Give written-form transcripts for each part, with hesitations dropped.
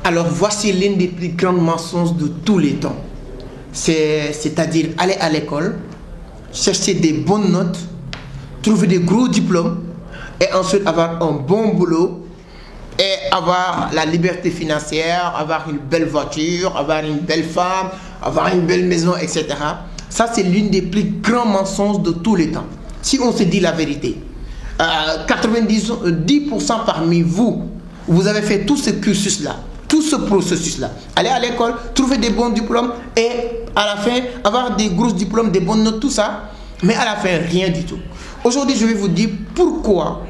Alors voici l'une des plus grandes mensonges de tous les temps. C'est-à-dire aller à l'école, chercher des bonnes notes, trouver des gros diplômes et ensuite avoir un bon boulot et avoir la liberté financière, avoir une belle voiture, avoir une belle femme, avoir une belle maison, etc. Ça, c'est l'une des plus grands mensonges de tous les temps. Si on se dit la vérité, 90% parmi vous, vous avez fait tout ce cursus-là, tout ce processus-là. Aller à l'école, trouver des bons diplômes et à la fin, avoir des gros diplômes, des bonnes notes, tout ça. Mais à la fin, rien du tout. Aujourd'hui, je vais vous dire pourquoi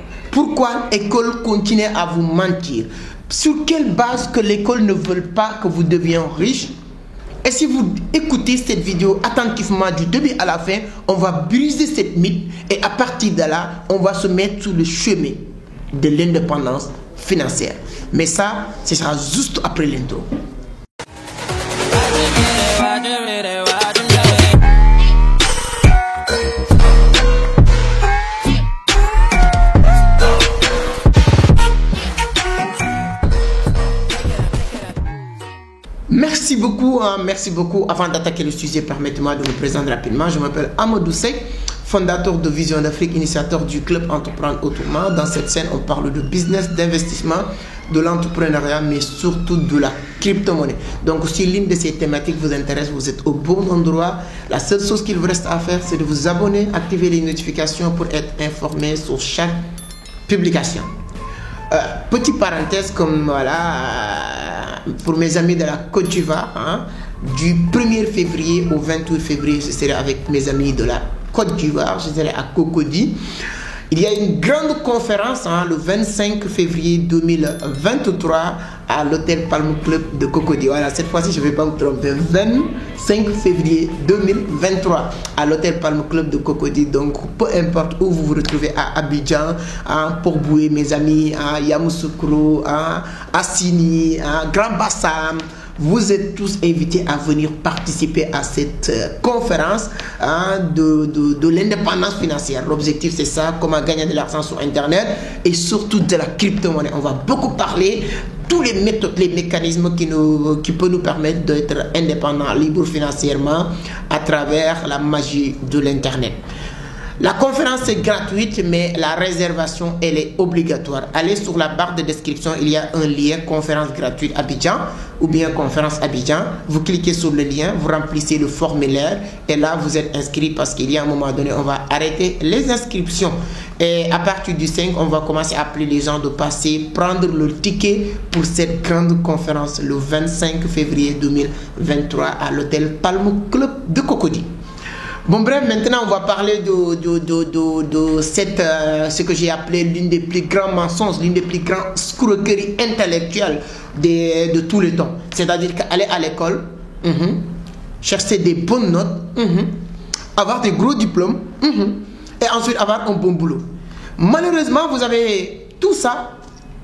l'école continue à vous mentir. Sur quelle base que l'école ne veut pas que vous deveniez riche. Et si vous écoutez cette vidéo attentivement du début à la fin, on va briser cette mythe et à partir de là, on va se mettre sur le chemin de l'indépendance financière. Mais ça, ce sera juste après l'intro. Merci beaucoup. Avant d'attaquer le sujet, permettez-moi de me présenter rapidement. Je m'appelle Amadou Seck, fondateur de Vision d'Afrique, initiateur du club Entreprendre Autrement. Dans cette scène, on parle de business, d'investissement, de l'entrepreneuriat, mais surtout de la crypto-monnaie. Donc, si l'une de ces thématiques vous intéresse, vous êtes au bon endroit. La seule chose qu'il vous reste à faire, c'est de vous abonner, activer les notifications pour être informé sur chaque publication. Petite parenthèse, comme voilà, pour mes amis de la Côte d'Ivoire, du 1er février au 28 février, je serai avec mes amis de la Côte d'Ivoire, je serai à Cocody. Il y a une grande conférence le 25 février 2023 à l'hôtel Palm Club de Cocody. Voilà, cette fois-ci, je ne vais pas vous tromper. 25 février 2023 à l'hôtel Palm Club de Cocody. Donc, peu importe où vous vous retrouvez, à Abidjan, à Port-Boué, mes amis, à Yamoussoukro, à Assini, à Grand Bassam, vous êtes tous invités à venir participer à cette conférence de l'indépendance financière. L'objectif, c'est ça, comment gagner de l'argent sur Internet et surtout de la crypto-monnaie. On va beaucoup parler tous les méthodes, les mécanismes qui peuvent nous permettre d'être indépendants, libres financièrement à travers la magie de l'Internet. La conférence est gratuite, mais la réservation, elle est obligatoire. Allez sur la barre de description, il y a un lien conférence gratuite Abidjan ou bien conférence Abidjan. Vous cliquez sur le lien, vous remplissez le formulaire et là, vous êtes inscrit parce qu'il y a un moment donné, on va arrêter les inscriptions. Et à partir du 5, on va commencer à appeler les gens de passer, prendre le ticket pour cette grande conférence le 25 février 2023 à l'hôtel Palm Club de Cocody. Bon bref, maintenant on va parler de ce que j'ai appelé l'une des plus grands mensonges, l'une des plus grandes escroqueries intellectuelles de tous les temps. C'est-à-dire qu'aller à l'école, chercher des bonnes notes, avoir des gros diplômes, et ensuite avoir un bon boulot. Malheureusement, vous avez tout ça.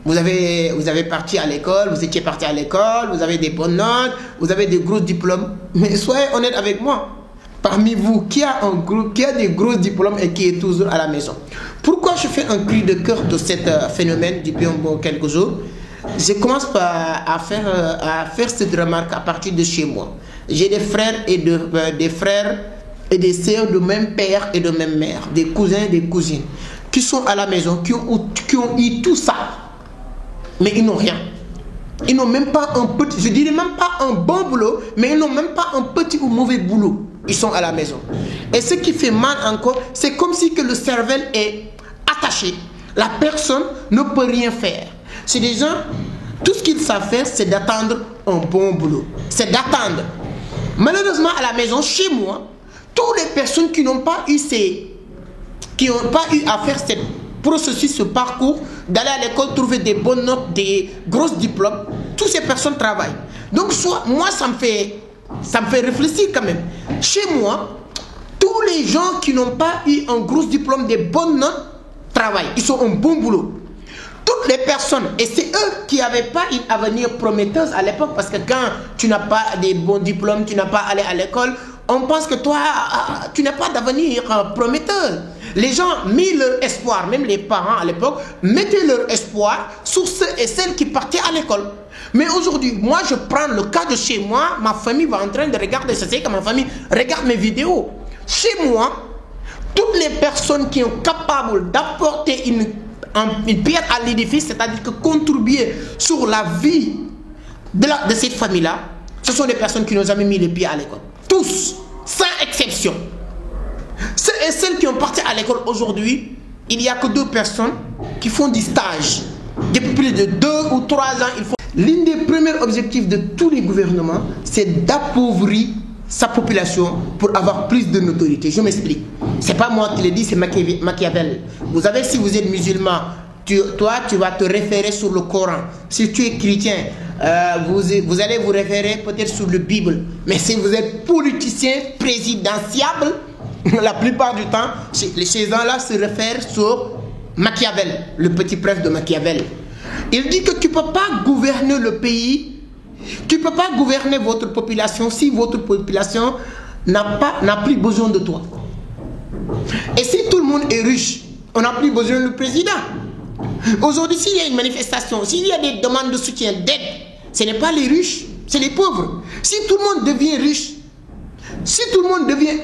Vous avez parti à l'école, vous étiez parti à l'école, vous avez des bonnes notes, vous avez des gros diplômes. Mais soyez honnête avec moi. Parmi vous, qui a des gros diplômes et qui est toujours à la maison? Pourquoi je fais un cri de cœur de ce phénomène depuis quelques jours? Je commence à faire cette remarque à partir de chez moi. J'ai des frères et des sœurs de même père et de même mère, des cousins et des cousines, qui sont à la maison, qui ont eu tout ça, mais ils n'ont rien. Ils n'ont même pas un petit, je dirais même pas un bon boulot, mais ils n'ont même pas un petit ou mauvais boulot. Ils sont à la maison. Et ce qui fait mal encore, c'est comme si que le cerveau est attaché. La personne ne peut rien faire. C'est des gens, tout ce qu'ils savent faire, c'est d'attendre un bon boulot. C'est d'attendre. Malheureusement, à la maison, chez moi, toutes les personnes qui n'ont pas eu à faire ce processus, ce parcours, d'aller à l'école, trouver des bonnes notes, des grosses diplômes, toutes ces personnes travaillent. Donc, moi, ça me fait réfléchir quand même. Chez moi, tous les gens qui n'ont pas eu un gros diplôme, des bonnes notes, travaillent. Ils ont un bon boulot. Toutes les personnes, et c'est eux qui n'avaient pas une avenir prometteuse à l'époque, parce que quand tu n'as pas des bons diplômes, tu n'as pas allé à l'école, on pense que toi, tu n'as pas d'avenir prometteur. Les gens mis leur espoir, même les parents à l'époque, mettaient leur espoir sur ceux et celles qui partaient à l'école. Mais aujourd'hui, moi, je prends le cas de chez moi, ma famille va en train de regarder, c'est que ma famille regarde mes vidéos. Chez moi, toutes les personnes qui sont capables d'apporter une pierre à l'édifice, c'est-à-dire que contribuer sur la vie de cette famille-là, ce sont des personnes qui n'ont jamais mis les pieds à l'école. Tous, sans exception. Ceux et celles qui ont parti à l'école aujourd'hui, il n'y a que 2 personnes qui font du stage. Depuis plus de 2 ou 3 ans, l'un des premiers objectifs de tous les gouvernements, c'est d'appauvrir sa population pour avoir plus de notoriété. Je m'explique. C'est pas moi qui le dis, c'est Machiavel. Vous savez, si vous êtes musulman, toi, tu vas te référer sur le Coran. Si tu es chrétien, vous allez vous référer peut-être sur le Bible. Mais si vous êtes politicien présidentiable, la plupart du temps, ces gens-là se réfèrent sur Machiavel, le petit prince de Machiavel. Il dit que tu ne peux pas gouverner le pays, tu ne peux pas gouverner votre population si votre population n'a plus besoin de toi. Et si tout le monde est riche, on n'a plus besoin du président. Aujourd'hui, s'il y a une manifestation, s'il y a des demandes de soutien, d'aide, ce n'est pas les riches, c'est les pauvres. Si tout le monde devient riche, si tout le monde devient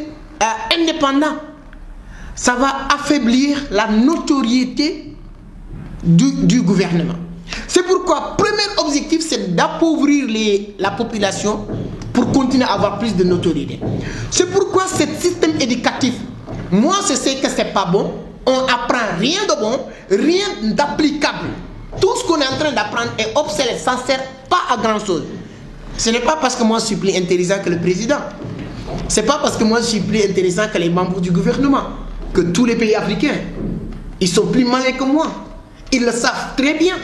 indépendant, ça va affaiblir la notoriété du gouvernement. C'est pourquoi, premier objectif, c'est d'appauvrir la population pour continuer à avoir plus de notoriété. C'est pourquoi ce système éducatif, moi je sais que c'est pas bon, on apprend rien de bon, rien d'applicable. Tout ce qu'on est en train d'apprendre est obsolète, ça ne sert pas à grand chose. Ce n'est pas parce que moi je suis plus intelligent que le président. Ce n'est pas parce que moi je suis plus intéressant que les membres du gouvernement, que tous les pays africains. Ils sont plus malins que moi. Ils le savent très bien.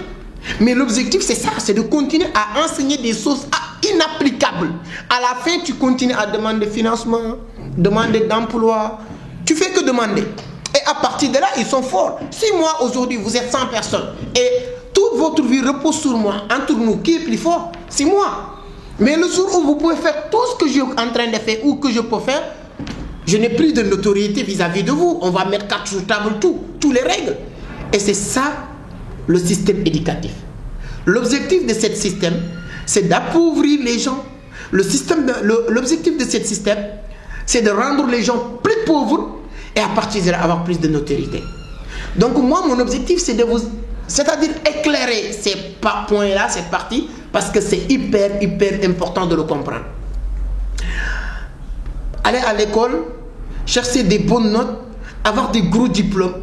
Mais l'objectif c'est ça, c'est de continuer à enseigner des choses inapplicables. À la fin, tu continues à demander financement, demander d'emploi. Tu fais que demander. Et à partir de là, ils sont forts. Si moi, aujourd'hui, vous êtes 100 personnes et toute votre vie repose sur moi, entre nous, qui est plus fort? C'est moi. Mais le jour où vous pouvez faire tout ce que je suis en train de faire ou que je peux faire, je n'ai plus de notoriété vis-à-vis de vous. On va mettre 4 sur table toutes les règles. Et c'est ça, le système éducatif. L'objectif de ce système, c'est d'appauvrir les gens. L'objectif de ce système, c'est de rendre les gens plus pauvres et à partir de là, avoir plus de notoriété. Donc moi, mon objectif, c'est de vous... C'est-à-dire éclairer ces points-là, cette partie, parce que c'est hyper important de le comprendre. Aller à l'école, chercher des bonnes notes, avoir des gros diplômes,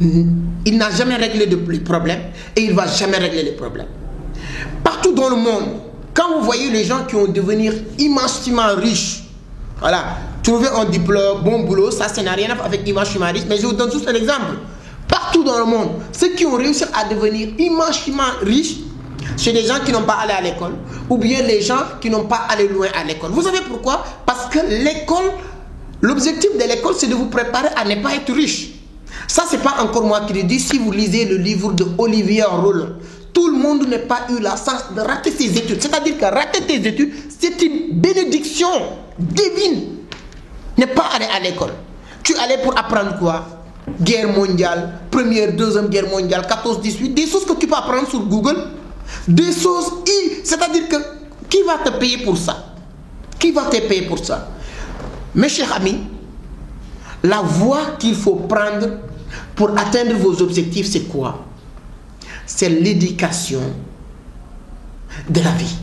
il n'a jamais réglé de problème et il ne va jamais régler les problèmes. Partout dans le monde, quand vous voyez les gens qui vont devenir immensément riches, voilà, trouver un diplôme, bon boulot, ça n'a rien à voir avec immensément riche, mais je vous donne juste un exemple. Partout dans le monde, ceux qui ont réussi à devenir immensément riches, c'est des gens qui n'ont pas allé à l'école, ou bien les gens qui n'ont pas allé loin à l'école. Vous savez pourquoi? Parce que l'école, l'objectif de l'école, c'est de vous préparer à ne pas être riche. Ça, ce n'est pas encore moi qui le dis. Si vous lisez le livre de Olivier Roland, tout le monde n'a pas eu la chance de rater ses études. C'est-à-dire que rater tes études, c'est une bénédiction divine. Ne pas aller à l'école. Tu allais pour apprendre quoi? Guerre mondiale, première, deuxième guerre mondiale, 14-18, des choses que tu peux apprendre sur Google. Des choses, c'est-à-dire que qui va te payer pour ça? Qui va te payer pour ça? Mes chers amis, la voie qu'il faut prendre pour atteindre vos objectifs, c'est quoi? C'est l'éducation de la vie.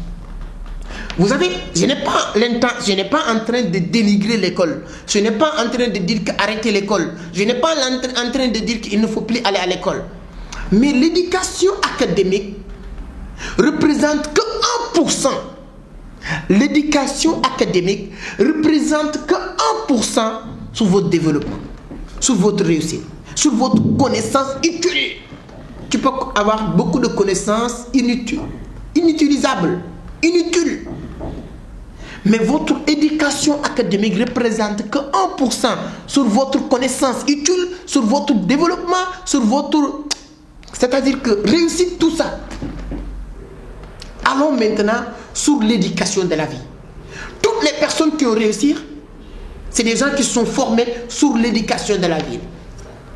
Vous savez, je n'ai pas en train de dénigrer l'école. Je n'ai pas en train de dire qu'arrêtez l'école. Je n'ai pas en train de dire qu'il ne faut plus aller à l'école. Mais l'éducation académique représente que 1%. L'éducation académique représente que 1% sur votre développement, sur votre réussite, sur votre connaissance utile. Tu peux avoir beaucoup de connaissances inutilisables, inutiles. Mais votre éducation académique représente que 1% sur votre connaissance utile, sur votre développement, sur votre... C'est-à-dire que réussite, tout ça. Allons maintenant sur l'éducation de la vie. Toutes les personnes qui ont réussi, c'est des gens qui sont formés sur l'éducation de la vie.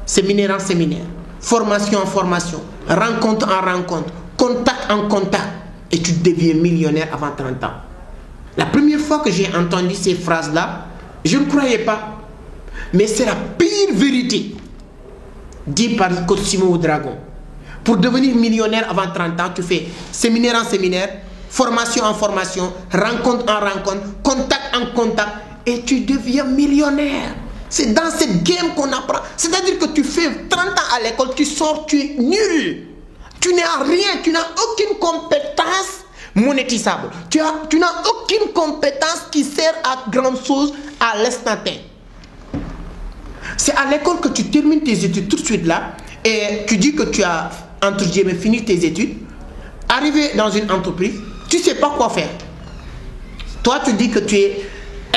Séminaire en séminaire, formation en formation, rencontre en rencontre, contact en contact. et tu deviens millionnaire avant 30 ans. La première fois que j'ai entendu ces phrases-là, je ne croyais pas. Mais c'est la pire vérité dit par Cosimo Dragon. Pour devenir millionnaire avant 30 ans, tu fais séminaire en séminaire, formation en formation, rencontre en rencontre, contact en contact, et tu deviens millionnaire. C'est dans cette game qu'on apprend. C'est-à-dire que tu fais 30 ans à l'école, tu sors, tu es nul. Tu n'as rien, tu n'as aucune compétence monétisable. Tu n'as aucune compétence qui sert à grande chose à l'instant T. C'est à l'école que tu termines tes études tout de suite là, et tu dis que tu as, entre guillemets, fini tes études, arrivé dans une entreprise, tu ne sais pas quoi faire. Toi, tu dis que tu es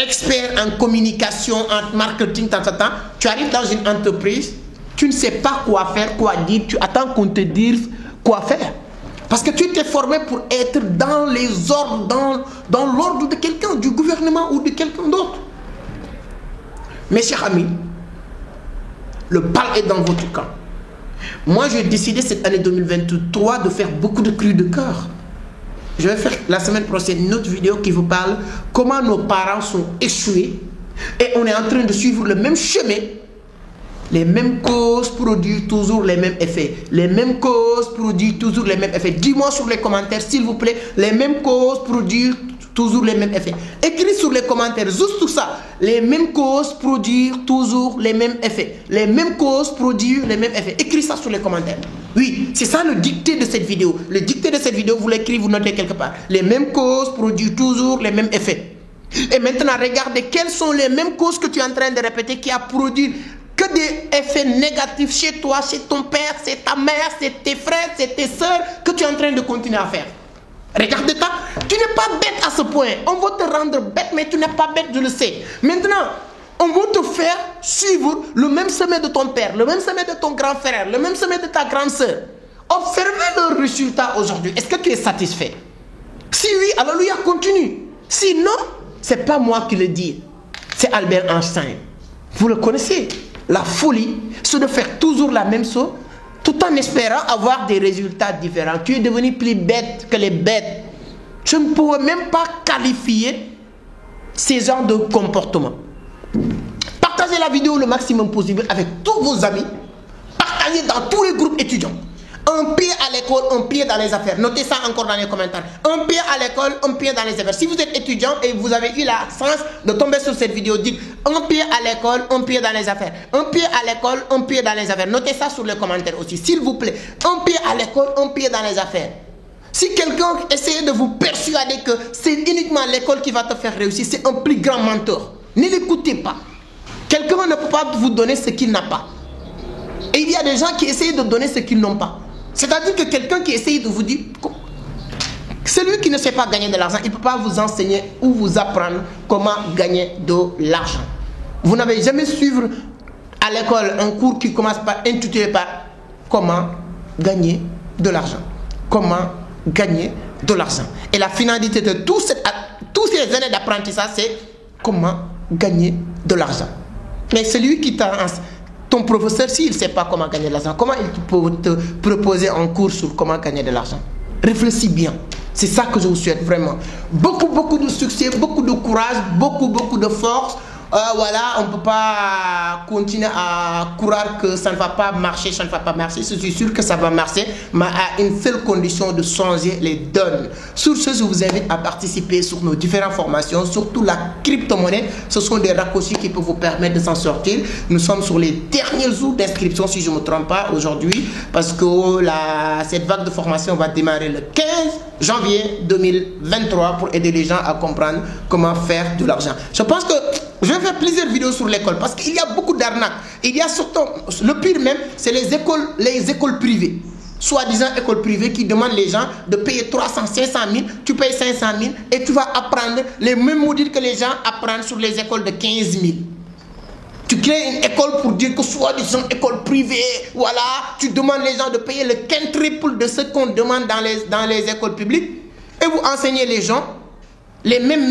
expert en communication, en marketing, tu arrives dans une entreprise, tu ne sais pas quoi faire, quoi dire, tu attends qu'on te dise quoi faire. Parce que tu t'es formé pour être dans les ordres, dans l'ordre de quelqu'un, du gouvernement ou de quelqu'un d'autre. Mes chers amis, le bal est dans votre camp. Moi, j'ai décidé cette année 2023 de faire beaucoup de cris de cœur. Je vais faire la semaine prochaine une autre vidéo qui vous parle comment nos parents sont échoués et on est en train de suivre le même chemin. Les mêmes causes produisent toujours les mêmes effets. Les mêmes causes produisent toujours les mêmes effets. Dis-moi sur les commentaires, s'il vous plaît, les mêmes causes produisent toujours les mêmes effets. Écris sur les commentaires, juste tout ça. Les mêmes causes produisent toujours les mêmes effets. Les mêmes causes produisent les mêmes effets. Écris ça sur les commentaires. Oui, c'est ça le dicté de cette vidéo. Le dicté de cette vidéo, vous l'écrivez, vous notez quelque part. Les mêmes causes produisent toujours les mêmes effets. Et maintenant, regardez quelles sont les mêmes causes que tu es en train de répéter qui a produit que des effets négatifs chez toi, chez ton père, c'est ta mère, c'est tes frères, c'est tes soeurs que tu es en train de continuer à faire. Regarde-toi, tu n'es pas bête à ce point. On va te rendre bête, mais tu n'es pas bête, je le sais. Maintenant, on va te faire suivre le même chemin de ton père, le même chemin de ton grand frère, le même chemin de ta grande soeur. Observez leurs résultats aujourd'hui. Est-ce que tu es satisfait? Si oui, alléluia, continue. Sinon, ce n'est pas moi qui le dis. C'est Albert Einstein. Vous le connaissez. La folie, c'est de faire toujours la même chose, tout en espérant avoir des résultats différents. Tu es devenu plus bête que les bêtes. Je ne pourrais même pas qualifier ces genres de comportements. Partagez la vidéo le maximum possible avec tous vos amis. Partagez dans tous les groupes étudiants. Un pied à l'école, un pied dans les affaires. Notez ça encore dans les commentaires. Un pied à l'école, un pied dans les affaires. Si vous êtes étudiant et vous avez eu la chance de tomber sur cette vidéo, dites un pied à l'école, un pied dans les affaires. Un pied à l'école, un pied dans les affaires. Notez ça sur les commentaires aussi, s'il vous plaît. Un pied à l'école, un pied dans les affaires. Si quelqu'un essaie de vous persuader que c'est uniquement l'école qui va te faire réussir, c'est un plus grand menteur. Ne l'écoutez pas. Quelqu'un ne peut pas vous donner ce qu'il n'a pas. Et il y a des gens qui essayent de donner ce qu'ils n'ont pas. C'est-à-dire que quelqu'un qui essaye de vous dire, celui qui ne sait pas gagner de l'argent, il ne peut pas vous enseigner ou vous apprendre comment gagner de l'argent. Vous n'avez jamais suivi à l'école un cours qui commence par intitulé par comment gagner de l'argent. Comment gagner de l'argent. Et la finalité de toutes ces années d'apprentissage, c'est comment gagner de l'argent. Mais celui qui t'a enseigné, ton professeur, s'il ne sait pas comment gagner de l'argent, comment il peut te proposer un cours sur comment gagner de l'argent? Réfléchis bien. C'est ça que je vous souhaite vraiment. Beaucoup de succès, beaucoup de courage, beaucoup de force. Voilà, on ne peut pas continuer à croire que ça ne va pas marcher, ça ne va pas marcher. Je suis sûr que ça va marcher, mais à une seule condition, de changer les donnes. Sur ce, je vous invite à participer sur nos différentes formations, surtout la crypto-monnaie. Ce sont des raccourcis qui peuvent vous permettre de s'en sortir. Nous sommes sur les derniers jours d'inscription, si je ne me trompe pas, aujourd'hui, parce que cette vague de formation va démarrer le 15 janvier 2023 pour aider les gens à comprendre comment faire de l'argent. Je pense que je vais faire plusieurs vidéos sur l'école parce qu'il y a beaucoup d'arnaques. Il y a surtout, le pire même, c'est les écoles privées. Soi-disant écoles privées qui demandent les gens de payer 300, 500 000, tu payes 500 000 et tu vas apprendre les mêmes modules que les gens apprennent sur les écoles de 15 000. Tu crées une école pour dire que soi-disant école privée, voilà, tu demandes les gens de payer le quintuple de ce qu'on demande dans les écoles publiques et vous enseignez les gens les mêmes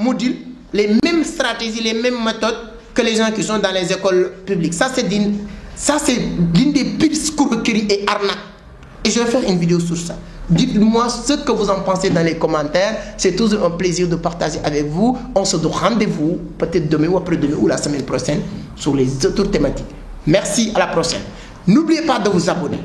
modules, les mêmes stratégies, les mêmes méthodes que les gens qui sont dans les écoles publiques. Ça, c'est l'une des pires escroqueries et arnaques. Et je vais faire une vidéo sur ça. Dites-moi ce que vous en pensez dans les commentaires. C'est toujours un plaisir de partager avec vous. On se donne rendez-vous peut-être demain ou après-demain ou la semaine prochaine sur les autres thématiques. Merci, à la prochaine. N'oubliez pas de vous abonner.